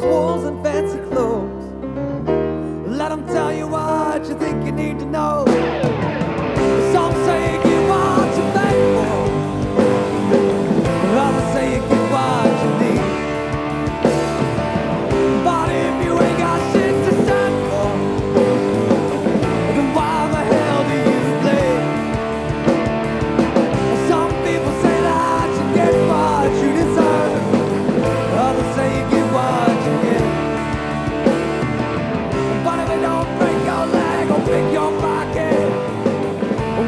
walls and fancy clothes. Let them tell you what you think you need to know. Some say you get what you pay for, others say you get what you need. But if you ain't got shit to stand for, then why the hell do you play? Some people say that you get what you deserve, others say you get what you get. But if it don't break your leg or pick your pocket,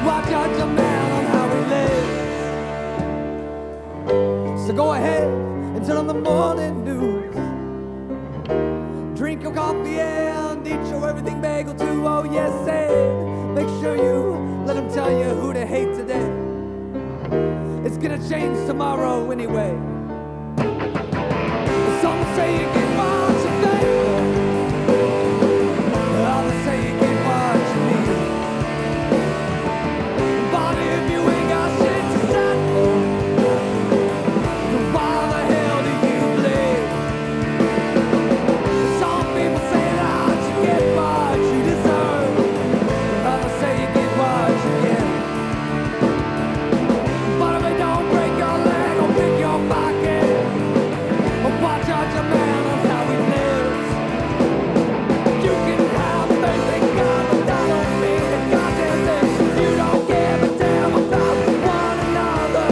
why judge a man on how he lives? So go ahead and turn on the morning news. Drink your coffee and eat your everything bagel too. Oh yes, and make sure you let them tell you who to hate today. It's gonna change tomorrow anyway. Some say you get what you pay for, others say you get what you need. But if you ain't got shit to stand for, then why the hell do you bleed? Some people say that you get what you deserve, others say you get what you get. But if it don't break your leg or pick your pocket, or watch out your man on how he lives. You can have faith in God, but that don't mean that God damn this. You don't give a damn about one another.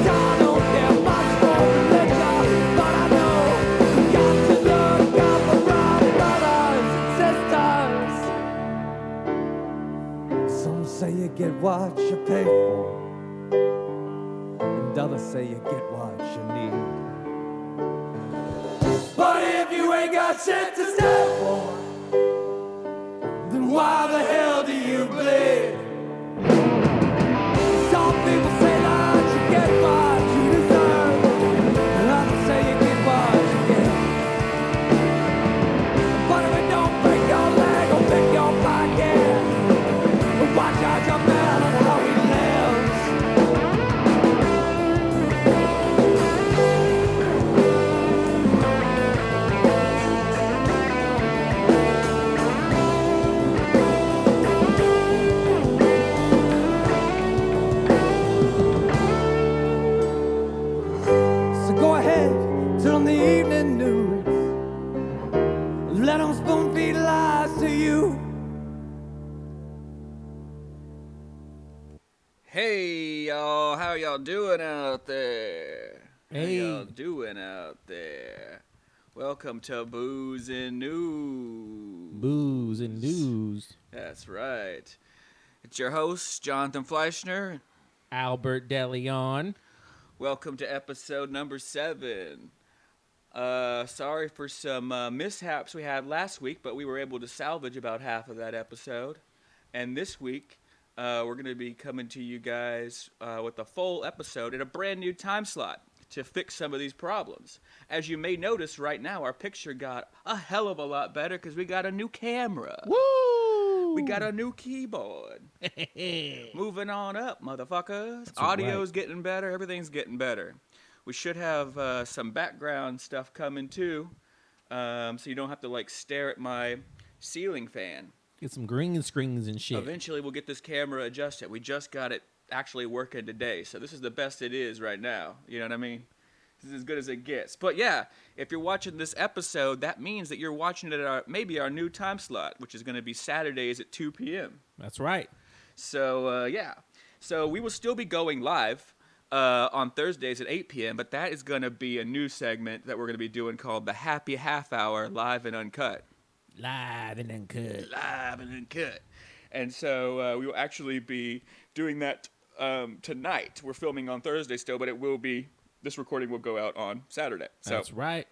I don't care much for religion, but I know we got to look out for our brothers and sisters. Some say you get what you pay for, and others say you get what you need. But if you ain't got shit to stand for, then why the hell do you bleed? Some people say that you get what you deserve, and others say you get what you get. But if it don't break your leg or pick your pocket, watch out your man on how he lives. So go ahead, turn on the evening news. Let them spoon feed lies to you. Hey y'all, how y'all doing out there? Hey. How y'all doing out there? Welcome to Booze and News. Booze and news. That's right. It's your host, Jonathan Fleischner. Albert DeLeon. Welcome to episode number 7. Sorry for some mishaps we had last week, but we were able to salvage about half of that episode. And this week, we're going to be coming to you guys with a full episode in a brand new time slot to fix some of these problems. As you may notice right now, our picture got a hell of a lot better because we got a new camera. Woo! We got a new keyboard. Moving on up, motherfuckers. That's Audio's right. getting better. Everything's getting better. We should have some background stuff coming too, so you don't have to like stare at my ceiling fan. Get some green screens and shit. Eventually, we'll get this camera adjusted. We just got it actually working today, so this is the best it is right now. You know what I mean? This is as good as it gets. But yeah, if you're watching this episode, that means that you're watching it at maybe our new time slot, which is going to be Saturdays at 2 p.m. That's right. So, yeah. So we will still be going live on Thursdays at 8 p.m., but that is going to be a new segment that we're going to be doing called the Happy Half Hour Live and Uncut. Live and uncut. Live and Uncut. And so we will actually be doing that tonight. We're filming on Thursday still, but it will be, this recording will go out on Saturday. So, That's right.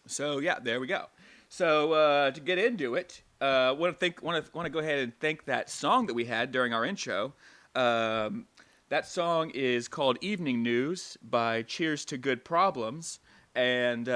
So yeah, there we go. So to get into it, want to go ahead and thank that song that we had during our intro. That song is called Evening News by Cheers to Good Problems, and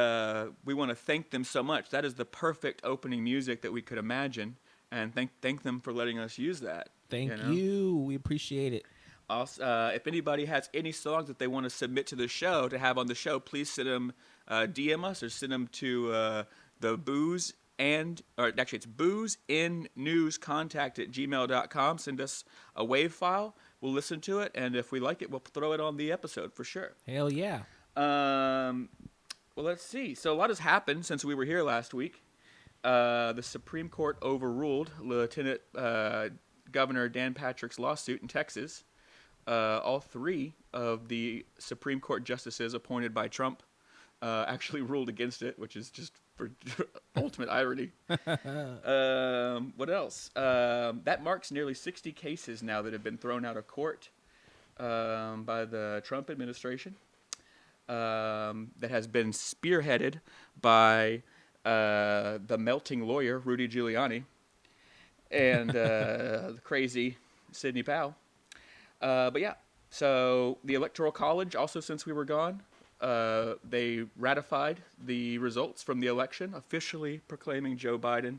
we want to thank them so much. That is the perfect opening music that we could imagine, and thank them for letting us use that. Thank know? you. We appreciate it. Also, if anybody has any songs that they want to submit to the show to have on the show, please send them DM us or send them to the booze or actually it's boozeinnewscontact@gmail.com. Send us a wave file. We'll listen to it, and if we like it, we'll throw it on the episode for sure. Hell yeah. Well, let's see. So a lot has happened since we were here last week. The Supreme Court overruled Lieutenant Governor Dan Patrick's lawsuit in Texas. All three of the Supreme Court justices appointed by Trump actually ruled against it, which is just for ultimate irony. What else? That marks nearly 60 cases now that have been thrown out of court by the Trump administration. That has been spearheaded by the melting lawyer, Rudy Giuliani, and the crazy Sidney Powell. But yeah, so the Electoral College, also since we were gone, they ratified the results from the election, officially proclaiming Joe Biden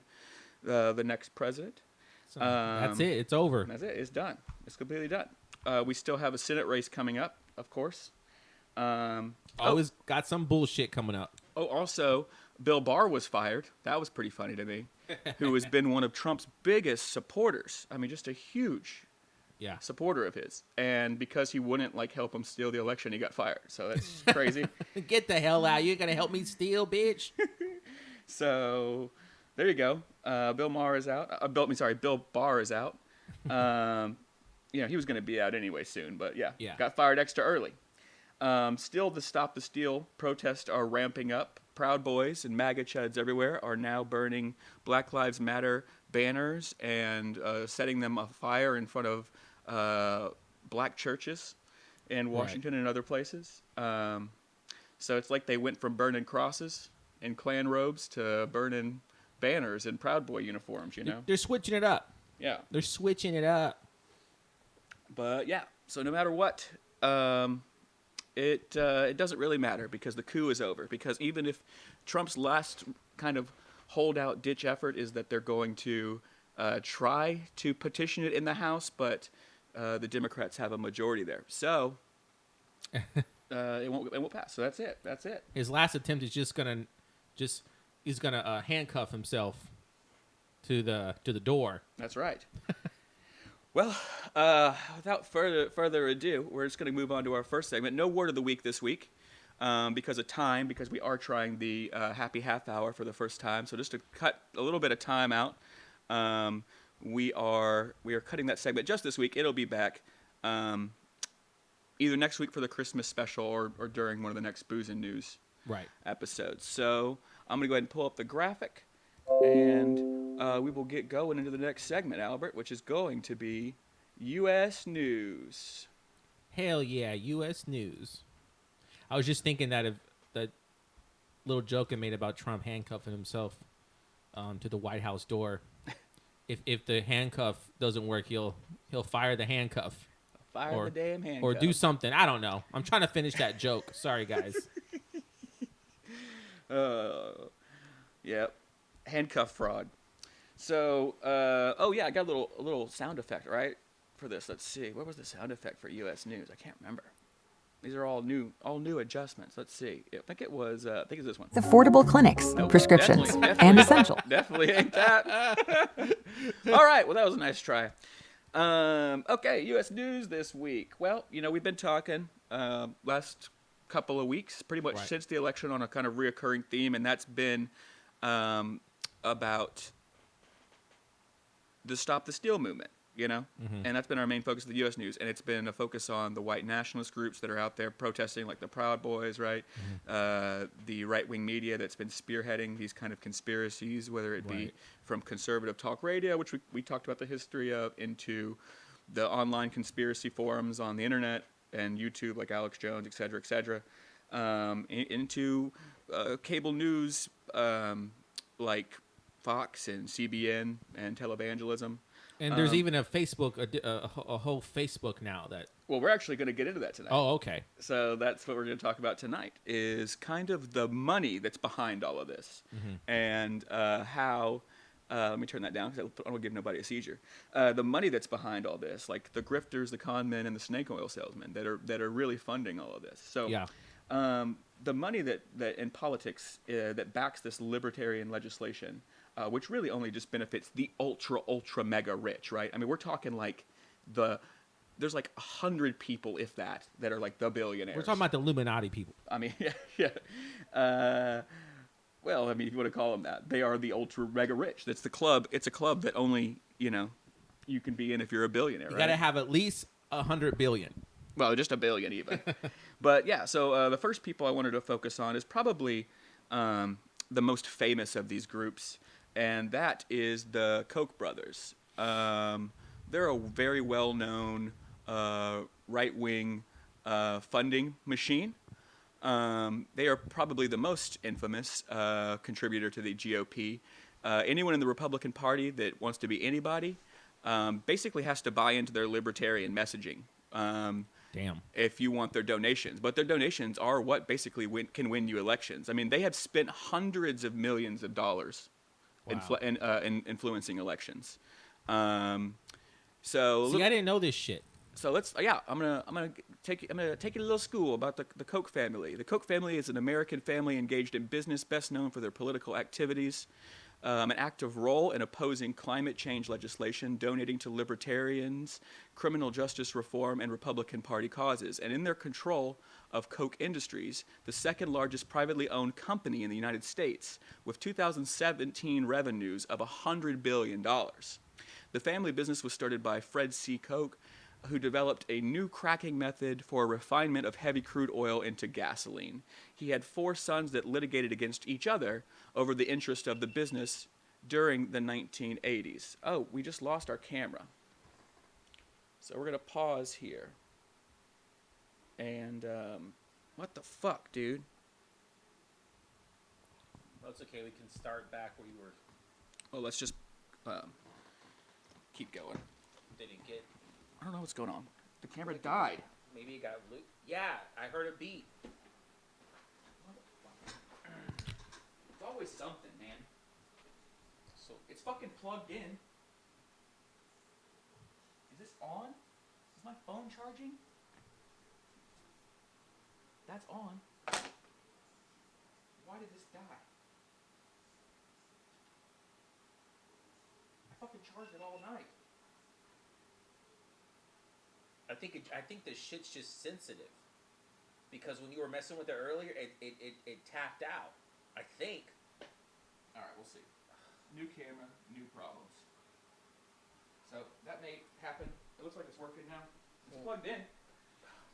the next president. So that's it. It's over. That's it. It's done. It's completely done. We still have a Senate race coming up, of course. Always got some bullshit coming up. Oh, also, Bill Barr was fired. That was pretty funny to me. Who has been one of Trump's biggest supporters. I mean, just a huge supporter of his. And because he wouldn't help him steal the election, he got fired. So that's crazy. Get the hell out. You're going to help me steal, bitch. So there you go. Bill Barr is out. Bill Barr is out. He was going to be out anyway soon, but got fired extra early. Still, the Stop the Steal protests are ramping up. Proud Boys and MAGA chuds everywhere are now burning Black Lives Matter banners and setting them afire in front of black churches in Washington and other places. So it's like they went from burning crosses and Klan robes to burning banners in Proud Boy uniforms, They're switching it up. Yeah. They're switching it up. But yeah, so no matter what, it doesn't really matter because the coup is over. Because even if Trump's last kind of holdout ditch effort is that they're going to try to petition it in the House, but the Democrats have a majority there, so it won't pass. So that's it. That's it. His last attempt is he's gonna handcuff himself to the door. That's right. Well, without further ado, we're just going to move on to our first segment. No word of the week this week because of time, because we are trying the happy half hour for the first time. So just to cut a little bit of time out, we are cutting that segment just this week. It'll be back either next week for the Christmas special or during one of the next Booze and News episodes. So I'm going to go ahead and pull up the graphic, and we will get going into the next segment, Albert, which is going to be U.S. News. Hell yeah, U.S. News. I was just thinking that little joke I made about Trump handcuffing himself to the White House door. If the handcuff doesn't work, he'll fire the handcuff. Fire the damn handcuff. Or do something. I don't know. I'm trying to finish that joke. Sorry, guys. Yep. Handcuff fraud. So, I got a little sound effect, right, for this. Let's see. What was the sound effect for U.S. News? I can't remember. These are all new adjustments. Let's see. I think it was this one. It's affordable clinics, Nope, prescriptions, definitely and essential. Definitely ain't that. All right. Well, that was a nice try. Okay, U.S. News this week. Well, we've been talking last couple of weeks, pretty much since the election, on a kind of reoccurring theme, and that's been about the Stop the Steal movement, and that's been our main focus of the U.S. News, and it's been a focus on the white nationalist groups that are out there protesting, like the Proud Boys, right? The right-wing media that's been spearheading these kind of conspiracies, whether it be from conservative talk radio, which we talked about the history of, into the online conspiracy forums on the internet and YouTube, like Alex Jones, et cetera, into cable news like Fox and CBN and televangelism. And there's even a Facebook, a whole Facebook now that... Well, we're actually going to get into that tonight. Oh, okay. So that's what we're going to talk about tonight, is kind of the money that's behind all of this, and how... let me turn that down because I don't want to give nobody a seizure. The money that's behind all this, like the grifters, the con men, and the snake oil salesmen that are really funding all of this. So the money that in politics that backs this libertarian legislation, which really only just benefits the ultra mega rich, right? I mean, we're talking like there's like 100 people, if that are like the billionaires. We're talking about the Illuminati people. I mean, yeah. Well, I mean, if you want to call them that, they are the ultra mega rich. That's the club. It's a club that only you can be in if you're a billionaire. You right? got to have at least 100 billion. Well, just a billion even. But yeah, so the first people I wanted to focus on is probably the most famous of these groups, and that is the Koch brothers. They're a very well-known right-wing funding machine. They are probably the most infamous contributor to the GOP. Anyone in the Republican Party that wants to be anybody basically has to buy into their libertarian messaging. Damn. If you want their donations. But their donations are what basically can win you elections. I mean, they have spent hundreds of millions of dollars Wow. in influencing elections. So See, I didn't know this shit. So I'm gonna take you to a little school about the Koch family. The Koch family is an American family engaged in business, best known for their political activities, an active role in opposing climate change legislation, donating to libertarians, criminal justice reform, and Republican Party causes, and in their control of Koch Industries, the second largest privately owned company in the United States, with 2017 revenues of $100 billion. The family business was started by Fred C. Koch, who developed a new cracking method for refinement of heavy crude oil into gasoline. He had 4 sons that litigated against each other over the interest of the business during the 1980s. Oh, we just lost our camera. So we're going to pause here. And, what the fuck, dude? That's okay. We can start back where you were. Well, let's just keep going. Did it get? I don't know what's going on. The camera died. Maybe it got loose. Yeah, I heard a beat. It's always something, man. So it's fucking plugged in. Is this on? Is my phone charging? That's on. Why did this die? I fucking charged it all night. I think the shit's just sensitive, because when you were messing with it earlier, it tapped out. I think. All right, we'll see. New camera, new problems. So that may happen. It looks like it's working now. It's plugged in.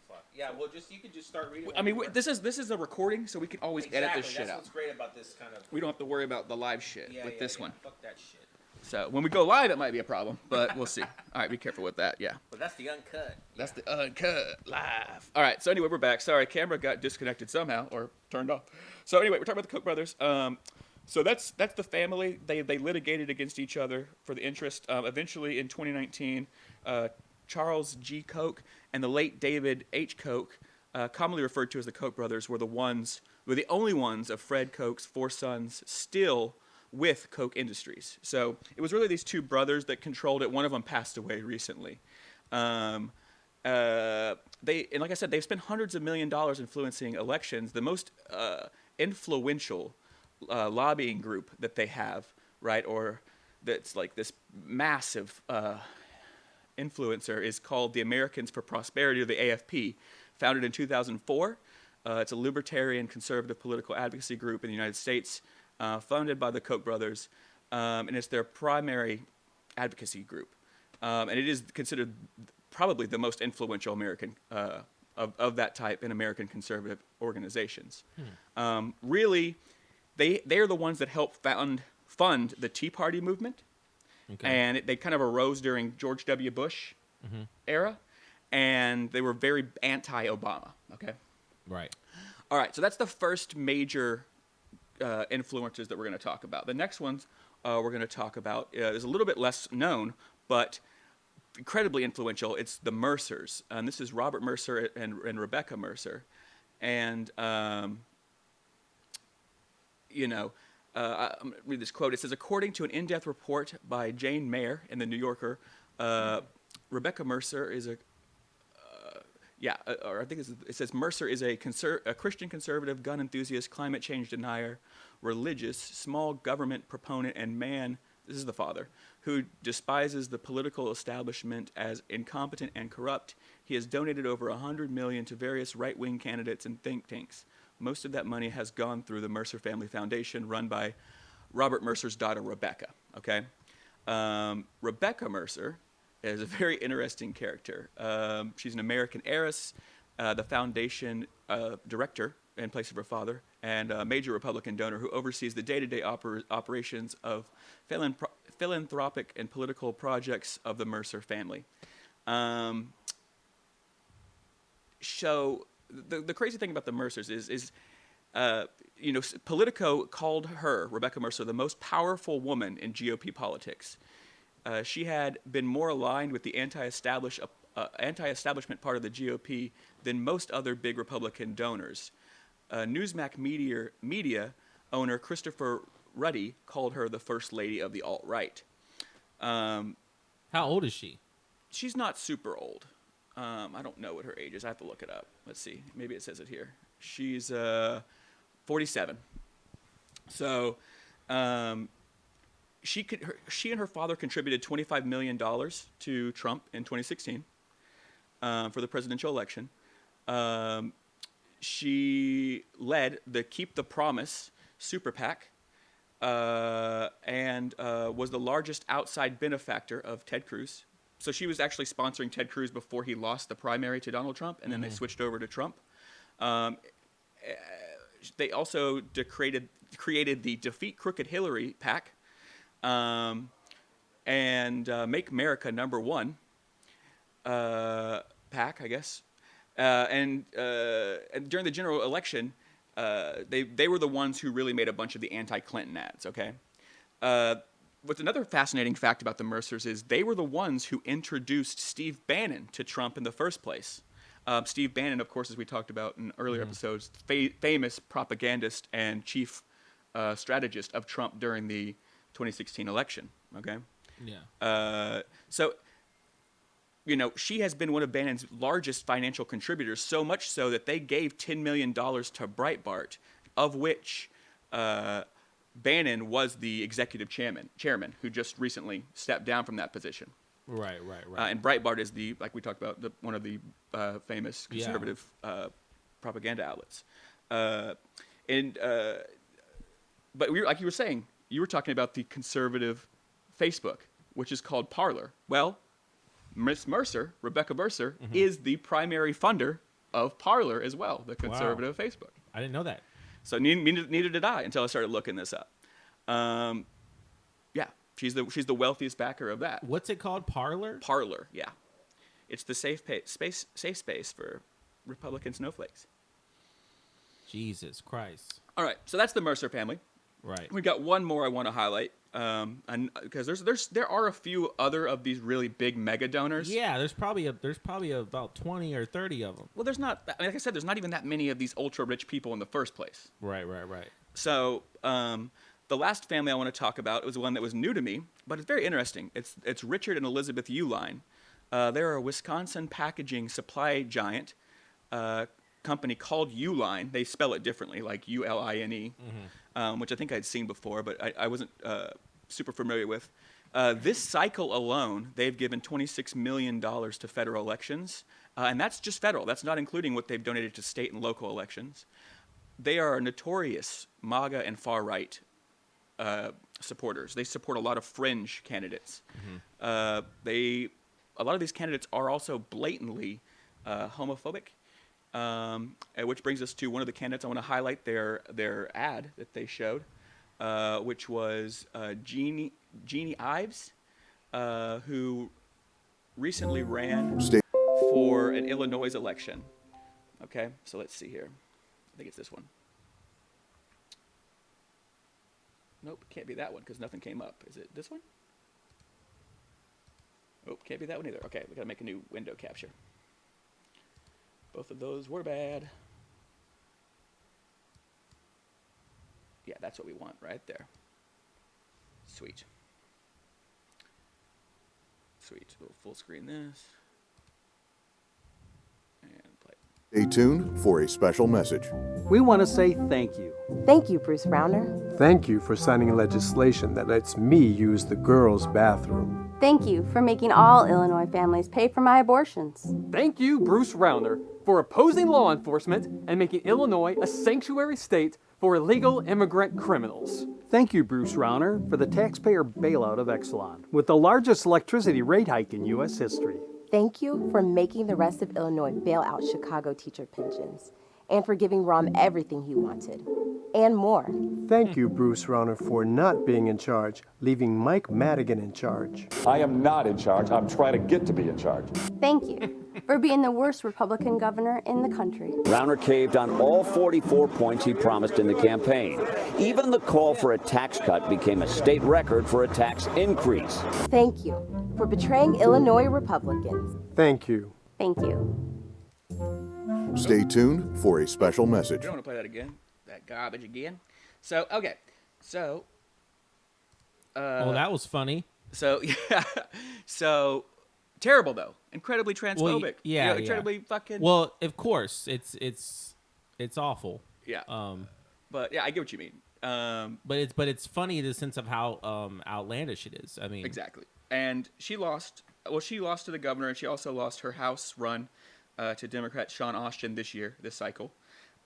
Fuck. Yeah. Well, you could just start reading. I mean, this is a recording, so we can always edit this shit That's out. what's great about this kind of. We don't have to worry about the live shit with this one. Fuck that shit. So when we go live, it might be a problem, but we'll see. All right, be careful with that. Yeah. But that's the uncut. That's the uncut live. All right, so anyway, we're back. Sorry, camera got disconnected somehow or turned off. So anyway, we're talking about the Koch brothers. So that's the family. They litigated against each other for the interest. Eventually, in 2019, Charles G. Koch and the late David H. Koch, commonly referred to as the Koch brothers, were the only ones of Fred Koch's 4 sons still with Koch Industries. So it was really these 2 brothers that controlled it. One of them passed away recently. And like I said, they've spent hundreds of millions of dollars influencing elections. The most influential lobbying group that they have, right, or that's like this massive influencer, is called the Americans for Prosperity, or the AFP, founded in 2004. It's a libertarian conservative political advocacy group in the United States, funded by the Koch brothers, and it's their primary advocacy group. And it is considered probably the most influential American of that type in American conservative organizations. Really, they are the ones that helped fund the Tea Party movement, and they kind of arose during George W. Bush era, and they were very anti-Obama. Okay. Right. All right. So that's the first major influencers that we're going to talk about. The next ones we're going to talk about is a little bit less known, but incredibly influential. It's the Mercers, and this is Robert Mercer and Rebecca Mercer, and I'm going to read this quote. It says, according to an in-depth report by Jane Mayer in the New Yorker, Rebecca Mercer Yeah, or I think it says Mercer is a Christian conservative, gun enthusiast, climate change denier, religious, small government proponent, and man, this is the father, who despises the political establishment as incompetent and corrupt. He has donated over $100 million to various right-wing candidates and think tanks. Most of that money has gone through the Mercer Family Foundation, run by Robert Mercer's daughter, Rebecca. Okay, Rebecca Mercer is a very interesting character. She's an American heiress, the foundation director in place of her father, and a major Republican donor who oversees the day-to-day operations of philanthropic and political projects of the Mercer family. So the crazy thing about the Mercers is Politico called her, Rebecca Mercer, the most powerful woman in GOP politics. She had been more aligned with the anti-establishment part of the GOP than most other big Republican donors. Newsmax media owner Christopher Ruddy called her the first lady of the alt-right. How old is she? She's not super old. I don't know what her age is. I have to look it up. Let's see. Maybe it says it here. She's 47. So she and her father contributed $25 million to Trump in 2016 for the presidential election. She led the Keep the Promise super PAC and was the largest outside benefactor of Ted Cruz. So she was actually sponsoring Ted Cruz before he lost the primary to Donald Trump, and then they switched over to Trump. They also created the Defeat Crooked Hillary PAC and Make America Number One PAC, I guess. And during the general election, they were the ones who really made a bunch of the anti-Clinton ads, okay? What's another fascinating fact about the Mercers is they were the ones who introduced Steve Bannon to Trump in the first place. Steve Bannon, of course, as we talked about in earlier episodes, famous propagandist and chief strategist of Trump during the 2016 election, okay? Yeah. So, she has been one of Bannon's largest financial contributors, so much so that they gave $10 million to Breitbart, of which Bannon was the executive chairman who just recently stepped down from that position. Right. And Breitbart is like we talked about, one of the famous conservative propaganda outlets. But like you were saying, you were talking about the conservative Facebook, which is called Parler. Well, Miss Mercer, Rebecca Mercer, is the primary funder of Parler as well, the conservative Facebook. I didn't know that. So neither did I until I started looking this up. She's the wealthiest backer of that. What's it called? Parler? Parler, yeah. It's the safe space for Republican snowflakes. Jesus Christ. All right, so that's the Mercer family. Right. We got one more I want to highlight, and because there are a few other of these really big mega donors. Yeah, there's probably about 20 or 30 of them. Well, there's not. Like I said, there's not even that many of these ultra rich people in the first place. Right. So the last family I want to talk about was one that was new to me, but it's very interesting. It's Richard and Elizabeth Uline. They're a Wisconsin packaging supply giant company called Uline. They spell it differently, like Uline, which I think I'd seen before, but I wasn't super familiar with. This cycle alone, they've given $26 million to federal elections, and that's just federal. That's not including what they've donated to state and local elections. They are notorious MAGA and far-right supporters. They support a lot of fringe candidates. A lot of these candidates are also blatantly homophobic, which brings us to one of the candidates. I want to highlight their ad that they showed, which was Jeannie Ives, who recently ran for an Illinois election. Okay, so let's see here. I think it's this one. Nope, can't be that one because nothing came up. Is it this one? Nope, can't be that one either. Okay, we got to make a new window capture. Both of those were bad. Yeah, that's what we want right there. Sweet. We'll full screen this. And Stay tuned for a special message. We want to say thank you. Thank you, Bruce Rauner. Thank you for signing legislation that lets me use the girls' bathroom. Thank you for making all Illinois families pay for my abortions. Thank you, Bruce Rauner, for opposing law enforcement and making Illinois a sanctuary state for illegal immigrant criminals. Thank you, Bruce Rauner, for the taxpayer bailout of Exelon, with the largest electricity rate hike in U.S. history. Thank you for making the rest of Illinois bail out Chicago teacher pensions and for giving Rahm everything he wanted and more. Thank you, Bruce Rauner, for not being in charge, leaving Mike Madigan in charge. I am not in charge. I'm trying to get to be in charge. Thank you for being the worst Republican governor in the country. Rauner caved on all 44 points he promised in the campaign. Even the call for a tax cut became a state record for a tax increase. Thank you for betraying Illinois Republicans. Thank you. Thank you. Stay tuned for a special message. You don't want to play that again? That garbage again? So, okay. So, Oh, that was funny. so, yeah. So, terrible, though. Incredibly transphobic. yeah, yeah. Incredibly fucking... Well, of course, it's awful. yeah. But, yeah, I get what you mean. But it's funny in the sense of how outlandish it is. I mean, Exactly. And she lost. Well, she lost to the governor, and she also lost her House run to Democrat Sean Austin this cycle.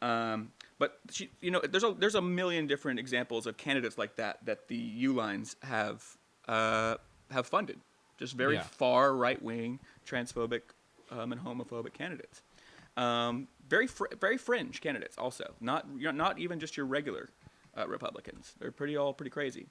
But she, there's a million different examples of candidates like that the Uihleins have funded. Just very far right wing, transphobic, and homophobic candidates. Very fringe candidates also. Not even just your regular Republicans. They're pretty crazy.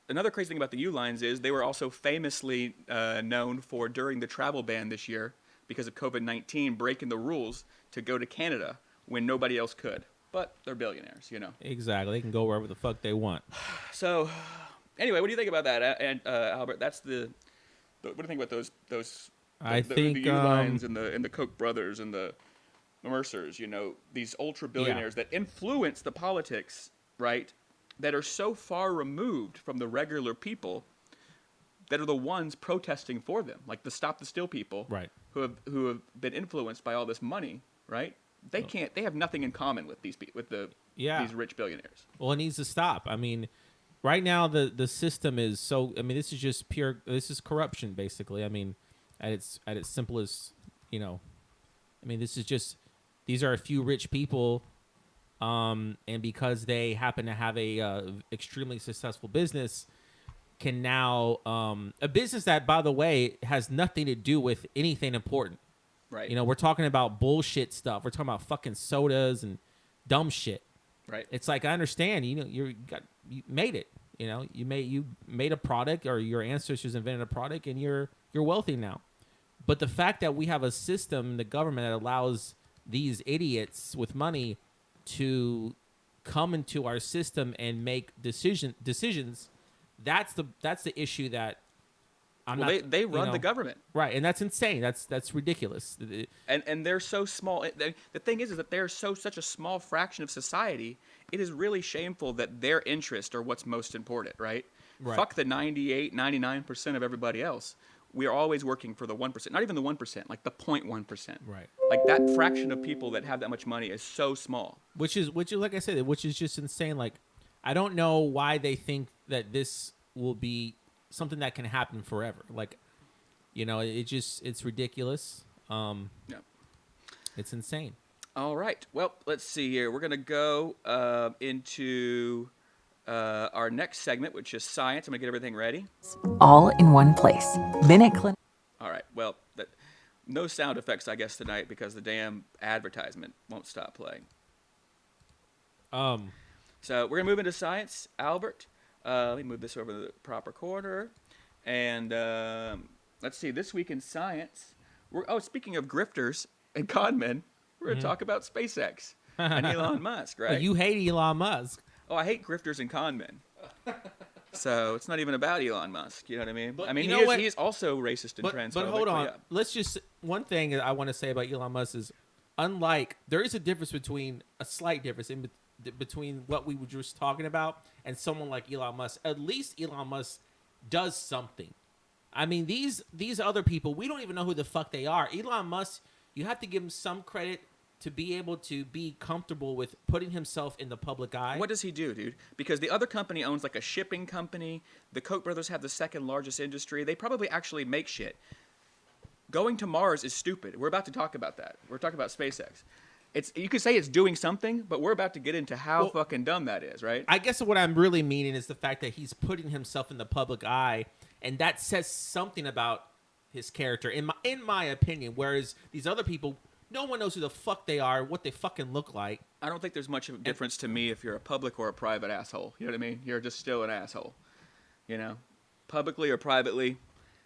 Another crazy thing about the Uihleins is they were also famously known for, during the travel ban this year, because of COVID-19, breaking the rules to go to Canada when nobody else could. But they're billionaires, Exactly. They can go wherever the fuck they want. So, anyway, what do you think about that, and Albert? That's what do you think about those? I think the Uihleins and the Koch brothers and the Mercers. These ultra billionaires that influence the politics, right? That are so far removed from the regular people that are the ones protesting for them, like the Stop the Steal people, Right. who have been influenced by all this money, right? They have nothing in common with these rich billionaires. Well, it needs to stop. I mean, right now the system is so. I mean, this is just pure. This is corruption, basically. I mean, at its simplest, I mean, this is just. These are a few rich people. And because they happen to have a extremely successful business, can now a business that, by the way, has nothing to do with anything important. Right. We're talking about bullshit stuff. We're talking about fucking sodas and dumb shit. Right. It's like, I understand. You made it. You made a product, or your ancestors invented a product, and you're wealthy now. But the fact that we have a system in the government that allows these idiots with money to come into our system and make decisions, that's the issue that they run the government, right? And that's insane. That's ridiculous. And they're so small. The thing is that they're such a small fraction of society. It is really shameful that their interests are what's most important, right? Fuck the 99% of everybody else. We are always working for the 1%, not even the 1%, like the 0.1%. Right. Like that fraction of people that have that much money is so small. Which is like I said, which is just insane. Like, I don't know why they think that this will be something that can happen forever. Like, it's ridiculous. Yeah. It's insane. All right. Well, let's see here. We're gonna go into our next segment, which is science. I'm gonna get everything ready. All in one place. Minute Clinic. All right. Well, no sound effects, I guess, tonight because the damn advertisement won't stop playing. So we're gonna move into science, Albert. Let me move this over to the proper corner, and let's see. This week in science, speaking of grifters and conmen, we're gonna talk about SpaceX and Elon Musk, right? Well, you hate Elon Musk. Oh, I hate grifters and conmen. So it's not even about Elon Musk. You know what I mean? But I mean, he's also racist and transphobic. But hold on. Yeah. Let's just, one thing that I want to say about Elon Musk is, there is a slight difference between what we were just talking about and someone like Elon Musk. At least Elon Musk does something. I mean, these other people, we don't even know who the fuck they are. Elon Musk, you have to give him some credit to be able to be comfortable with putting himself in the public eye. What does he do, dude? Because the other company owns like a shipping company. The Koch brothers have the second largest industry. They probably actually make shit. Going to Mars is stupid. We're about to talk about that. We're talking about SpaceX. You could say it's doing something, but we're about to get into how fucking dumb that is, right? I guess what I'm really meaning is the fact that he's putting himself in the public eye, and that says something about his character, in my opinion. Whereas these other people, no one knows who the fuck they are, what they fucking look like. I don't think there's much of a difference to me if you're a public or a private asshole. You know what I mean? You're just still an asshole. You know? Publicly or privately.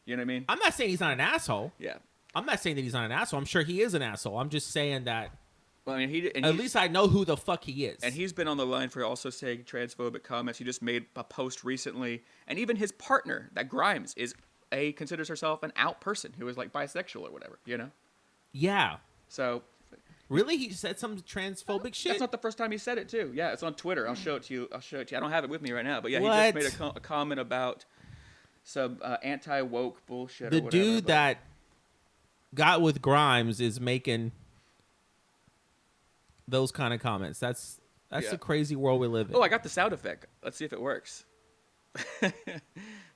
You know what I mean? I'm not saying he's not an asshole. Yeah. I'm not saying that he's not an asshole. I'm sure he is an asshole. I'm just saying that. Well, I mean, at least I know who the fuck he is. And he's been on the line for also saying transphobic comments. He just made a post recently, and even his partner, that Grimes, considers herself an out person who is like bisexual or whatever. You know? Yeah. So. Really, he said some transphobic shit. That's not the first time he said it too. Yeah, it's on Twitter. I'll show it to you. I don't have it with me right now, but yeah, What? he just made a comment about some anti-woke bullshit. The or whatever, dude that got with Grimes is making those kind of comments. That's the crazy world we live in. Oh, I got the sound effect. Let's see if it works.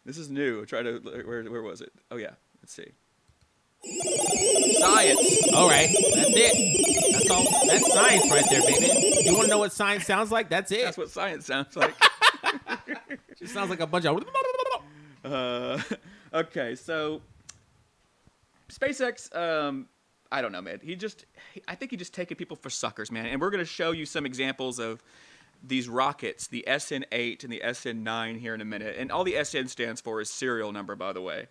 This is new. Try to where was it? Oh yeah, let's see. Science. All right, that's it. That's all. That's science right there, baby. You want to know what science sounds like? That's it. That's what science sounds like. It just sounds like a bunch of. Okay, so SpaceX. I don't know, man. I think he just taking people for suckers, man. And we're gonna show you some examples of these rockets, the SN8 and the SN9 here in a minute. And all the SN stands for is serial number, by the way.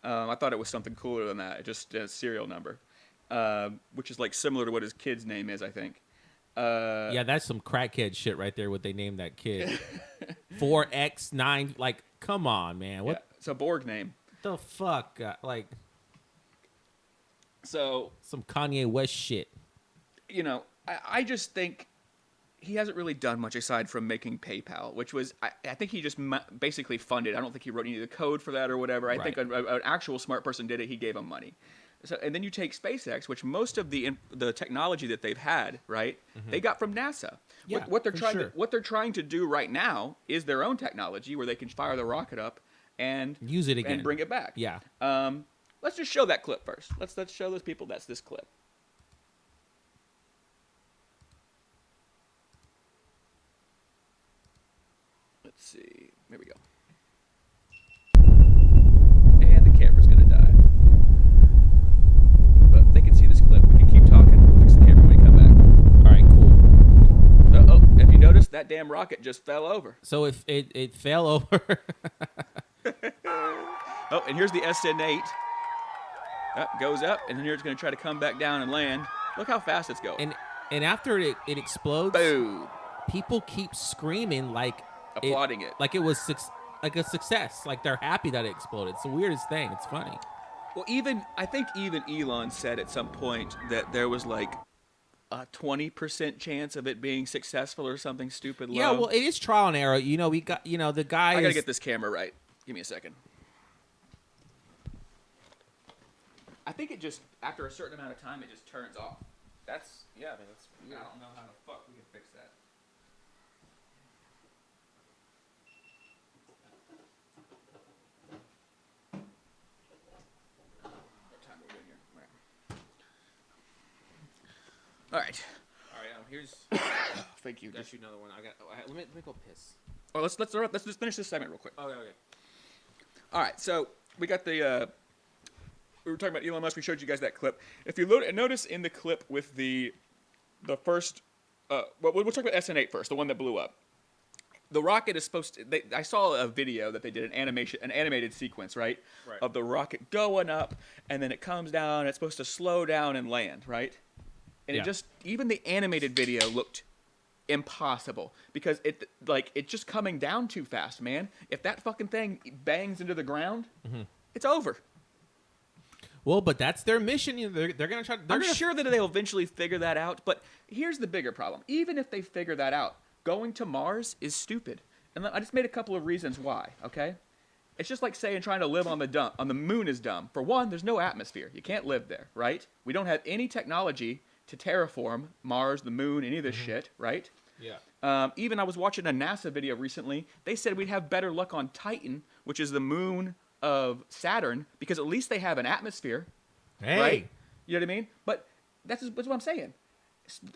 I thought it was something cooler than that. Just a serial number, which is like similar to what his kid's name is, I think. Yeah, that's some crackhead shit right there. What they named that kid, 4X9. Like, come on, man. What? Yeah, it's a Borg name. The fuck, like. So some Kanye West shit. You know, I just think he hasn't really done much aside from making PayPal, which was, I think he just basically funded. I don't think he wrote any of the code for that or whatever. I think an actual smart person did it. He gave him money. So, and then you take SpaceX, which most of the technology that they've had, right, they got from NASA. Yeah, what they're trying to do right now is their own technology where they can fire the rocket up and use it again and bring it back. Yeah. Let's just show that clip first. Let's show those people that's this clip. Let's see. There we go. And the camera's gonna die. But they can see this clip. We can keep talking. We'll fix the camera when we come back. All right, cool. So, if you notice, that damn rocket just fell over. So if it fell over. Oh, and here's the SN8. Goes up, and then here it's going to try to come back down and land. Look how fast it's going. And after it explodes, boom! People keep screaming like applauding it, like it was like a success. Like they're happy that it exploded. It's the weirdest thing. It's funny. Well, I think even Elon said at some point that there was like a 20% chance of it being successful or something stupid low. Yeah, well, it is trial and error. You know, we got the guy. I gotta get this camera right. Give me a second. I think it just, after a certain amount of time, it just turns off. That's weird. I don't know how the fuck we can fix that. What time are we doing here? All right. Here's. Thank you. Got you another one. Let me go piss. Oh, let's just finish this segment real quick. Okay. All right. So we got the. We were talking about Elon Musk. We showed you guys that clip. If you notice in the clip with the first, we'll talk about SN8 first, the one that blew up. The rocket is supposed to. I saw a video that they did an animated sequence, right, of the rocket going up, and then it comes down. And it's supposed to slow down and land, right? And it just, even the animated video looked impossible because it's just coming down too fast, man. If that fucking thing bangs into the ground, it's over. Well, but that's their mission. They're going to try. I'm sure that they'll eventually figure that out. But here's the bigger problem. Even if they figure that out, going to Mars is stupid. And I just made a couple of reasons why, okay? It's just like saying trying to live on the moon is dumb. For one, there's no atmosphere. You can't live there, right? We don't have any technology to terraform Mars, the moon, any of this shit, right? Yeah. Even I was watching a NASA video recently. They said we'd have better luck on Titan, which is the moon of Saturn, because at least they have an atmosphere, Hey. right? You know what I mean? But that's what I'm saying.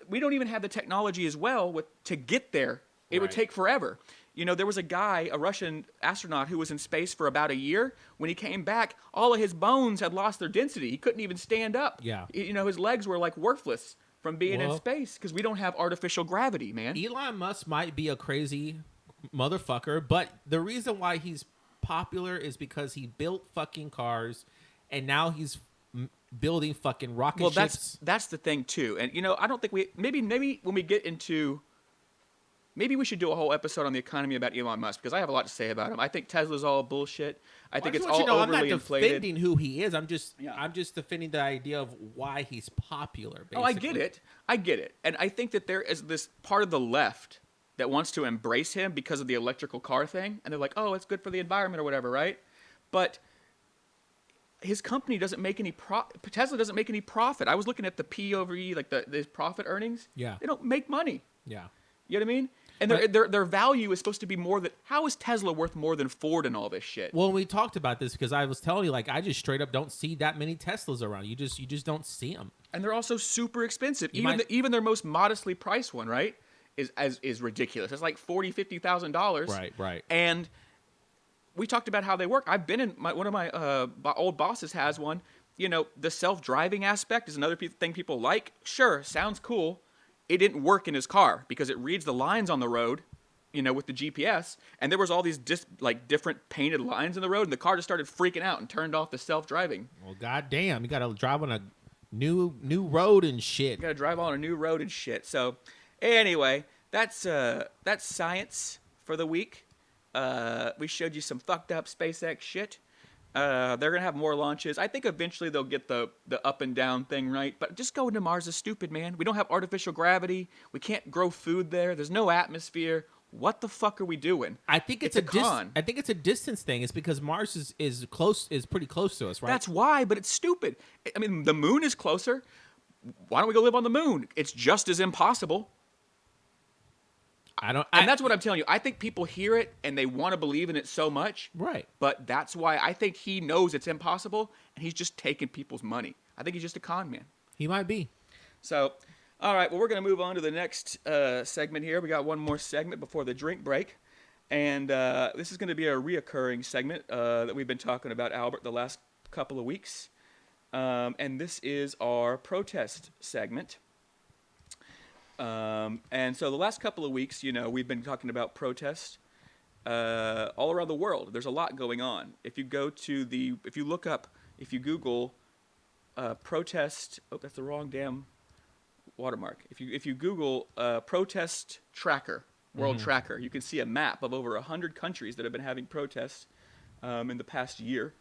We don't even have the technology as well to get there. It would Right. take forever. You know, there was a guy, a Russian astronaut, who was in space for about a year. When he came back, all of his bones had lost their density. He couldn't even stand up. Yeah. You know, his legs were like worthless from being in Well- space because we don't have artificial gravity, man. Elon Musk might be a crazy motherfucker, but the reason why he's popular is because he built fucking cars, and now he's building fucking rocket Well, ships. that's the thing too. And you know, I don't think maybe when we get into maybe we should do a whole episode on the economy about Elon Musk because I have a lot to say about him. I think Tesla's all bullshit. I think it's just want all you to know, overly I'm not inflated. defending who he is. I'm just Yeah. defending the idea of why he's popular. Basically. Oh, I get it. I get it. And I think that there is this part of the left that wants to embrace him because of the electrical car thing. And they're like, oh, it's good for the environment or whatever, right? But his company doesn't make any Tesla doesn't make any profit. I was looking at the P over E, like the profit earnings. Yeah. They don't make money. Yeah. You know what I mean? And their value is supposed to be more than... How is Tesla worth more than Ford and all this shit? Well, we talked about this because I was telling you, like, I just straight up don't see that many Teslas around. You just don't see them. And they're also super expensive. You Even might- even their most modestly priced one, right, is ridiculous. It's like $40,000-$50,000. Right. And we talked about how they work. I've been in one of my old bosses has one. You know, the self-driving aspect is another thing people like. Sure, sounds cool. It didn't work in his car because it reads the lines on the road, you know, with the GPS, and there was all these different painted lines in the road, and the car just started freaking out and turned off the self-driving. Well, goddamn, you got to drive on a new road and shit. You got to drive on a new road and shit. So, anyway, that's science for the week. We showed you some fucked up SpaceX shit. They're gonna have more launches. I think eventually they'll get the up and down thing right. But just going to Mars is stupid, man. We don't have artificial gravity. We can't grow food there. There's no atmosphere. What the fuck are we doing? I think it's a con. I think it's a distance thing. It's because Mars is pretty close to us, right? That's why, but it's stupid. I mean, the moon is closer. Why don't we go live on the moon? It's just as impossible. And that's what I'm telling you. I think people hear it and they want to believe in it so much. Right. But that's why I think he knows it's impossible and he's just taking people's money. I think he's just a con man. He might be. So, all right. Well, we're going to move on to the next segment here. We got one more segment before the drink break. And this is going to be a reoccurring segment that we've been talking about, Albert, the last couple of weeks. And this is our protest segment. And so the last couple of weeks, you know, we've been talking about protests all around the world. There's a lot going on. If you Google protest, oh, that's the wrong damn watermark. If you Google protest tracker, world tracker, you can see a map of over 100 countries that have been having protests in the past year.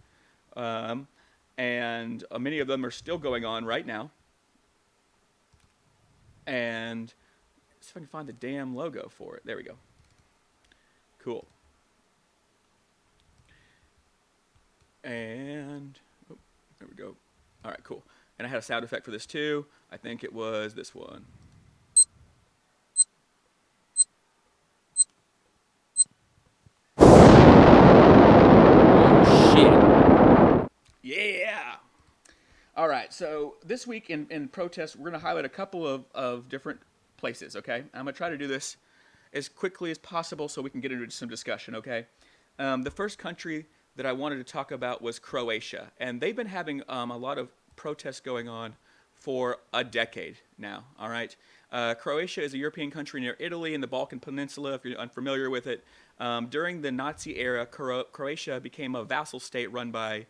And many of them are still going on right now. And see if I can find the damn logo for it. There we go. Cool. And oh, there we go. All right, cool. And I had a sound effect for this too. I think it was this one. Shit. Yeah. All right, so this week in protest, we're going to highlight a couple of different places, okay? I'm going to try to do this as quickly as possible so we can get into some discussion, okay? The first country that I wanted to talk about was Croatia, and they've been having a lot of protests going on for a decade now, all right? Croatia is a European country near Italy in the Balkan Peninsula, if you're unfamiliar with it. During the Nazi era, Croatia became a vassal state run by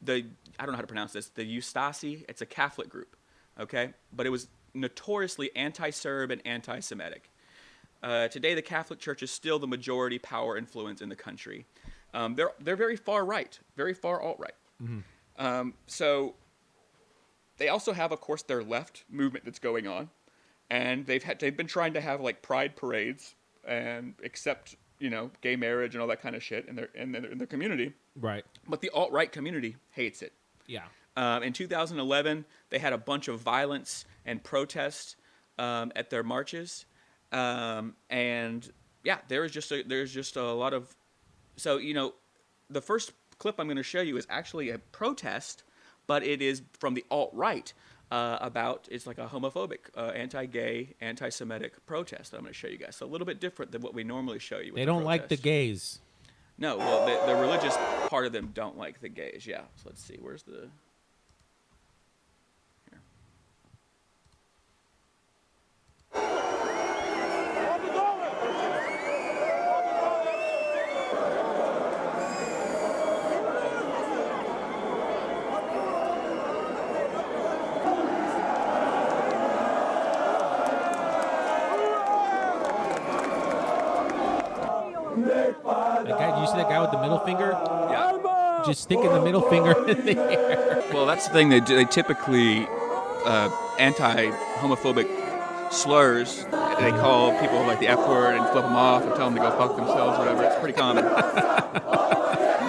I don't know how to pronounce this, the Ustasi. It's a Catholic group, okay? But it was notoriously anti-Serb and anti-Semitic. Today, the Catholic Church is still the majority power influence in the country. They're very far right, very far alt-right. Mm-hmm. So they also have, of course, their left movement that's going on, and they've been trying to have like pride parades and accept gay marriage and all that kind of shit in their community. Right. But the alt-right community hates it. Yeah. In 2011, they had a bunch of violence and protests at their marches, and yeah, there's just a lot of. So the first clip I'm going to show you is actually a protest, but it is from the alt-right it's like a homophobic, anti-gay, anti-Semitic protest that I'm going to show you guys. So a little bit different than what we normally show you. They don't like the gays. No, well, the religious part of them don't like the gays. Yeah. So let's see. Where's the? Here. That guy, you see that guy with the middle finger? Yeah. Just sticking the middle finger in the air. Well, that's the thing. They typically anti-homophobic slurs. They call people like the F word and flip them off and tell them to go fuck themselves, whatever. It's pretty common.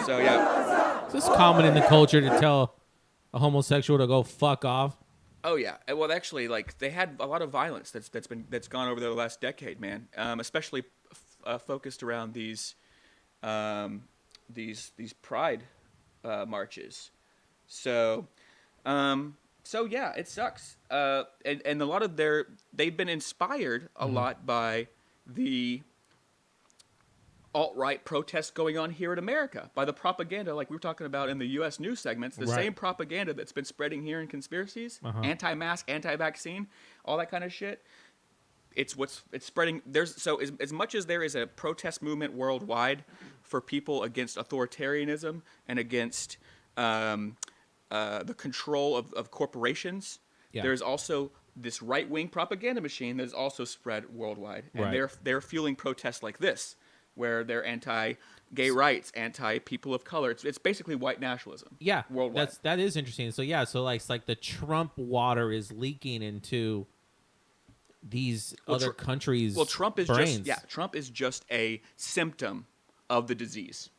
So yeah. Is this common in the culture to tell a homosexual to go fuck off? Oh yeah. Well, actually, like they had a lot of violence that's gone over the last decade, man. Especially focused around these pride marches. So yeah, it sucks. And a lot of they've been inspired a lot by the alt-right protests going on here in America, by the propaganda like we were talking about in the U.S. news segments, the same propaganda that's been spreading here in conspiracies, anti-mask, anti-vaccine, all that kind of shit. It's spreading. As much as there is a protest movement worldwide for people against authoritarianism and against the control of corporations, there's also this right-wing propaganda machine that is also spread worldwide, and they're fueling protests like this, where they're anti-gay rights, anti-people of color. It's basically white nationalism. Yeah, worldwide. That is interesting. So yeah, so it's like the Trump water is leaking into these other countries' Well, Trump is brains. Trump is just a symptom of the disease,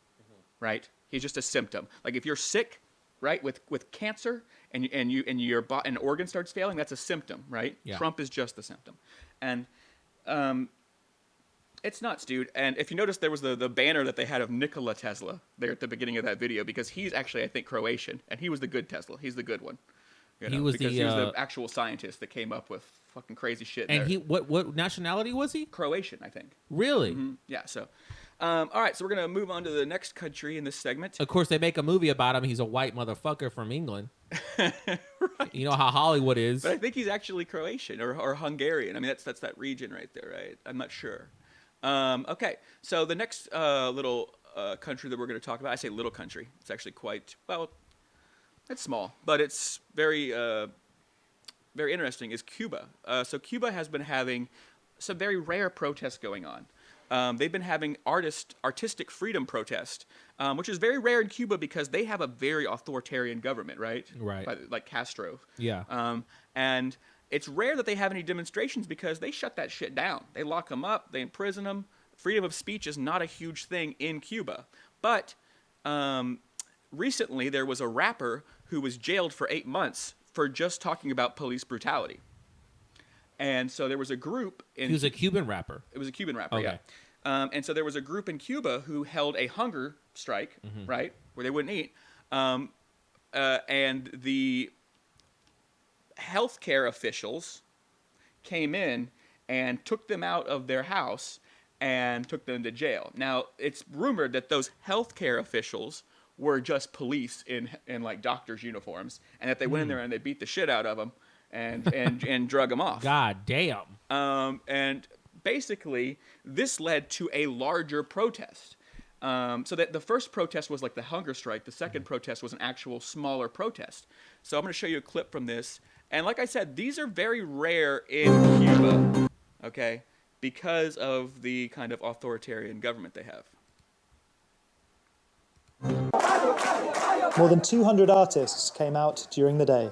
right? He's just a symptom. Like if you're sick, right, with cancer, and your organ starts failing, that's a symptom, right? Yeah. Trump is just the symptom, and it's nuts, dude. And if you notice, there was the banner that they had of Nikola Tesla there at the beginning of that video, because he's actually, I think, Croatian, and he was the good Tesla. He's the good one. He was the actual scientist that came up with fucking crazy shit. And he what nationality was he? Croatian, I think. Really? Mm-hmm. Yeah. So, all right. So we're gonna move on to the next country in this segment. Of course, they make a movie about him. He's a white motherfucker from England. Right. You know how Hollywood is. But I think he's actually Croatian or Hungarian. I mean, that's that region right there, right? I'm not sure. Okay. So the next little country that we're going to talk about, I say little country. It's actually quite well. It's small, but it's very, very interesting, is Cuba. So Cuba has been having some very rare protests going on. They've been having artistic freedom protest, which is very rare in Cuba because they have a very authoritarian government, right? Right. Like Castro. Yeah. And it's rare that they have any demonstrations because they shut that shit down. They lock them up. They imprison them. Freedom of speech is not a huge thing in Cuba. But recently there was a rapper who was jailed for 8 months for just talking about police brutality. And so there was a group in... He was a Cuban rapper. It was a Cuban rapper, okay. Yeah. And so there was a group in Cuba who held a hunger strike, right, where they wouldn't eat. And the healthcare officials came in and took them out of their house and took them to jail. Now, it's rumored that those healthcare officials were just police in like doctors' uniforms, and that they went in there and they beat the shit out of them and drug them off. God damn. And basically, this led to a larger protest. So that the first protest was like the hunger strike. The second protest was an actual smaller protest. So I'm going to show you a clip from this. And like I said, these are very rare in Cuba, okay, because of the kind of authoritarian government they have. More than 200 artists came out during the day,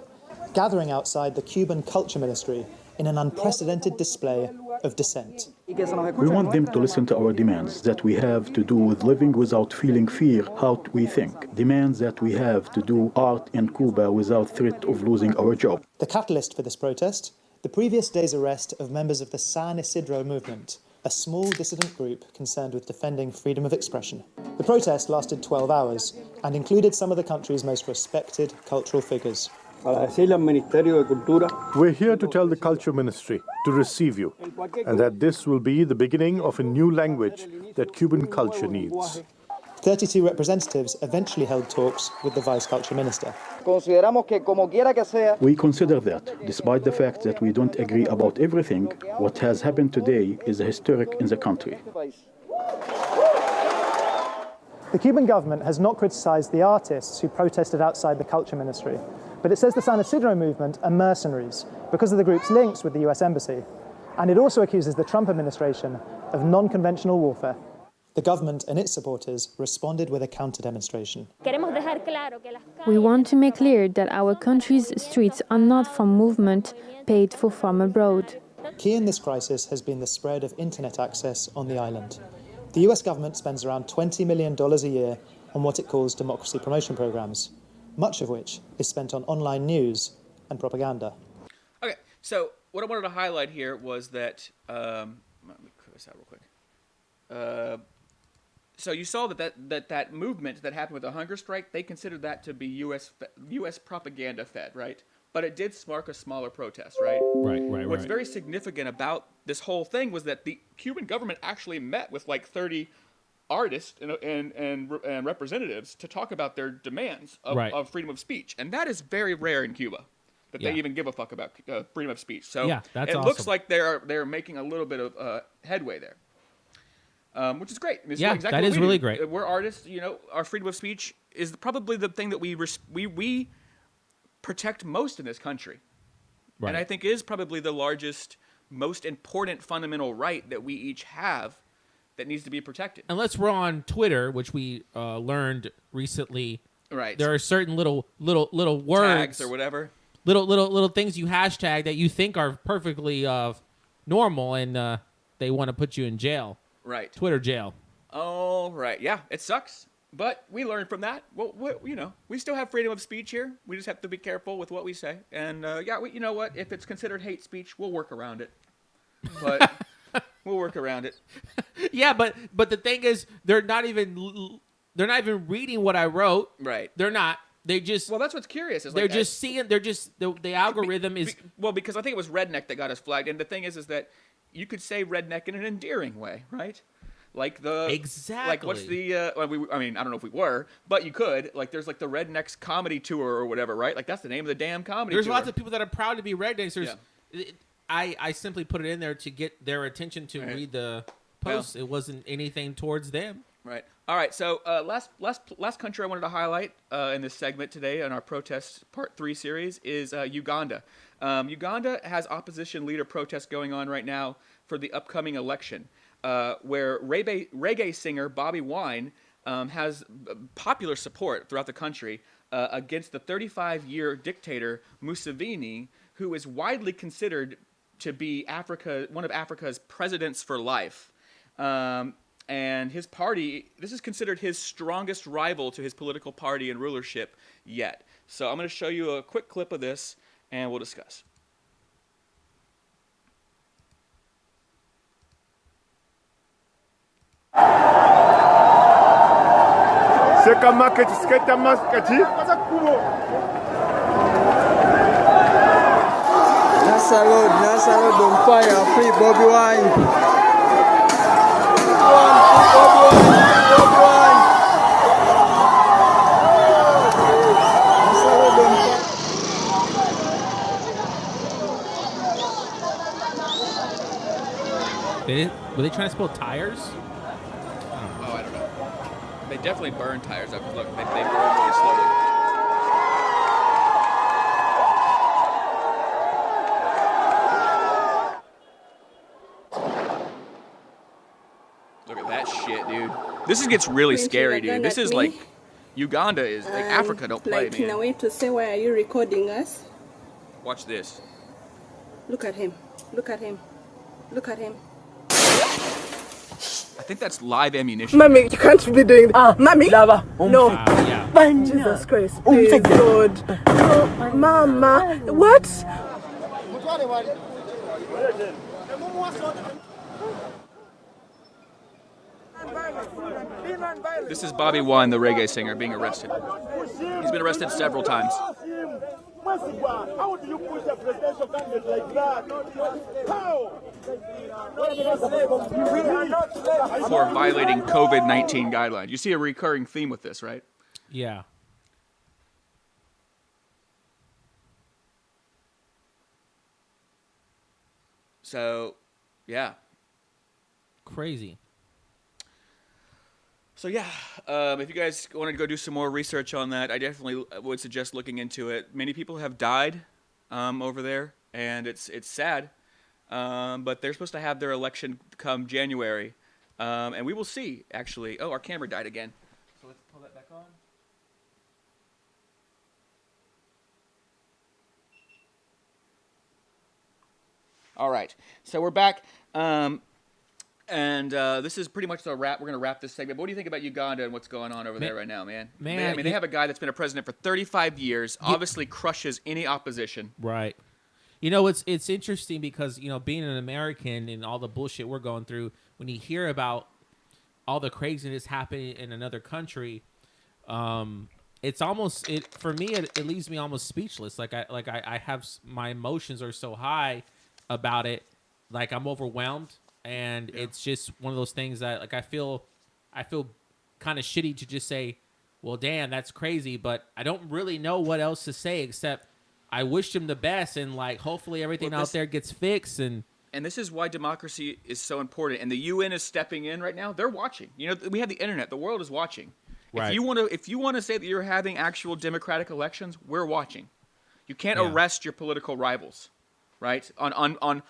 gathering outside the Cuban Culture Ministry in an unprecedented display of dissent. We want them to listen to our demands that we have to do with living without feeling fear, how we think. Demands that we have to do art in Cuba without threat of losing our job. The catalyst for this protest? The previous day's arrest of members of the San Isidro movement, a small dissident group concerned with defending freedom of expression. The protest lasted 12 hours and included some of the country's most respected cultural figures. We're here to tell the Culture Ministry to receive you, and that this will be the beginning of a new language that Cuban culture needs. 32 representatives eventually held talks with the Vice Culture Minister. We consider that, despite the fact that we don't agree about everything, what has happened today is historic in the country. The Cuban government has not criticised the artists who protested outside the Culture Ministry, but it says the San Isidro movement are mercenaries because of the group's links with the US Embassy. And it also accuses the Trump administration of non-conventional warfare. The government and its supporters responded with a counter-demonstration. We want to make clear that our country's streets are not for movement paid for from abroad. Key in this crisis has been the spread of internet access on the island. The US government spends around $20 million a year on what it calls democracy promotion programs, much of which is spent on online news and propaganda. Okay, so what I wanted to highlight here was that, let me clear this out real quick. So you saw that movement that happened with the hunger strike, they considered that to be U.S. propaganda fed, right? But it did spark a smaller protest, right? Right. What's very significant about this whole thing was that the Cuban government actually met with like 30 artists and representatives to talk about their demands of freedom of speech. And that is very rare in Cuba, that they even give a fuck about freedom of speech. So that's it awesome. looks like they're making a little bit of headway there. Which is great. This is exactly that what is we really do. great. We're artists, our freedom of speech is probably the thing that we protect most in this country. Right. And I think is probably the largest, most important fundamental right that we each have that needs to be protected. Unless we're on Twitter, which we learned recently. Right. There are certain little words, tags or whatever, little things you hashtag that you think are perfectly normal, and they want to put you in jail. Right. Twitter jail. Oh, right. Yeah, it sucks. But we learned from that. Well, we still have freedom of speech here. We just have to be careful with what we say. And, you know what? If it's considered hate speech, we'll work around it. But we'll work around it. Yeah, but the thing is, they're not even reading what I wrote. Right. They're not. They just. Well, that's what's curious. They're just seeing. They're just the algorithm is. Well, because I think it was redneck that got us flagged. And the thing is that you could say redneck in an endearing way, right? Like exactly. Like what's the? I mean, I don't know if we were, but you could. Like, there's like the Rednecks comedy tour or whatever, right? Like that's the name of the damn comedy. There's tour. lots of people that are proud to be rednecks. I simply put it in there to get their attention to read the post. Well, it wasn't anything towards them. Right. All right. So last country I wanted to highlight in this segment today in our protest part 3 series is Uganda. Uganda has opposition leader protests going on right now for the upcoming election, where reggae singer Bobby Wine has popular support throughout the country against the 35-year dictator Museveni, who is widely considered to be one of Africa's presidents for life. And his party, this is considered his strongest rival to his political party and rulership yet. So I'm going to show you a quick clip of this, and we'll discuss. NASA Road on fire, free Bobby Wine. Were they trying to spill tires? Oh, I don't know. They definitely burn tires up. Look, they burn really slowly. Look at that shit, dude. This gets really scary, dude. This is like Uganda is like Africa. Don't play, like man. In a way to say, why are you recording us? Watch this. Look at him. Look at him. Look at him. I think that's live ammunition. Mommy, you can't be doing that. Mommy? Lava. No. Jesus Christ. Please, Lord. No, Mama. What? This is Bobby Wine, the reggae singer, being arrested. He's been arrested several times. How do you push a presidential candidate like that? How? For violating COVID-19 guidelines. You see a recurring theme with this, right? Yeah. So, yeah. Crazy. So yeah, if you guys want to go do some more research on that, I definitely would suggest looking into it. Many people have died over there, and it's sad. But they're supposed to have their election come January, and we will see. Actually, oh, our camera died again. So let's pull that back on. All right, so we're back. And this is pretty much the wrap. We're going to wrap this segment. But what do you think about Uganda and what's going on over there right now, man? I mean, they have a guy that's been a president for 35 years, obviously crushes any opposition. Right. You know, it's interesting because, you know, being an American and all the bullshit we're going through, when you hear about all the craziness happening in another country, it's almost, for me, it leaves me almost speechless. I have, my emotions are so high about it. Like, I'm overwhelmed. And it's just one of those things that, like, I feel kind of shitty to just say, well, damn, that's crazy. But I don't really know what else to say except I wish him the best. And, like, hopefully everything out there gets fixed. And this is why democracy is so important. And the UN is stepping in right now. They're watching. You know, we have the internet. The world is watching. Right. If you want to say that you're having actual democratic elections, we're watching. You can't arrest your political rivals, right? On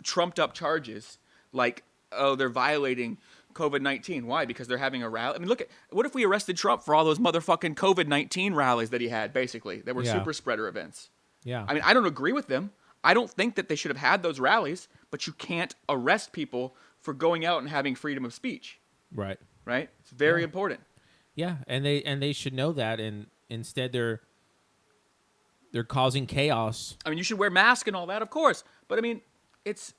trumped up charges like, oh, they're violating COVID-19. Why? Because they're having a rally. I mean, what if we arrested Trump for all those motherfucking COVID-19 rallies that he had, basically, that were super spreader events? Yeah. I mean, I don't agree with them. I don't think that they should have had those rallies, but you can't arrest people for going out and having freedom of speech. Right. Right? It's very important. Yeah, and they should know that, and instead they're causing chaos. I mean, you should wear masks and all that, of course. But I mean, this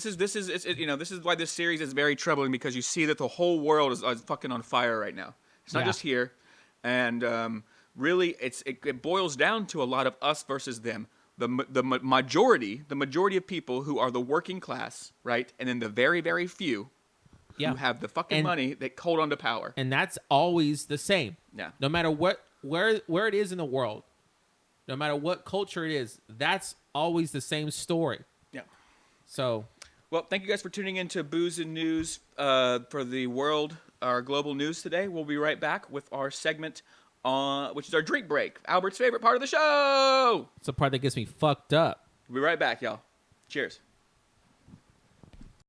is why this series is very troubling, because you see that the whole world is fucking on fire right now. It's not just here, and really, it boils down to a lot of us versus them. The majority of people who are the working class, right, and then the very, very few who have the fucking money that hold on to power. And that's always the same. Yeah. No matter where it is in the world, no matter what culture it is, that's always the same story. Yeah. So, well, thank you guys for tuning in to Booze and News for the world, our global news today. We'll be right back with our segment, which is our drink break, Albert's favorite part of the show. It's the part that gets me fucked up. We'll be right back, y'all. Cheers.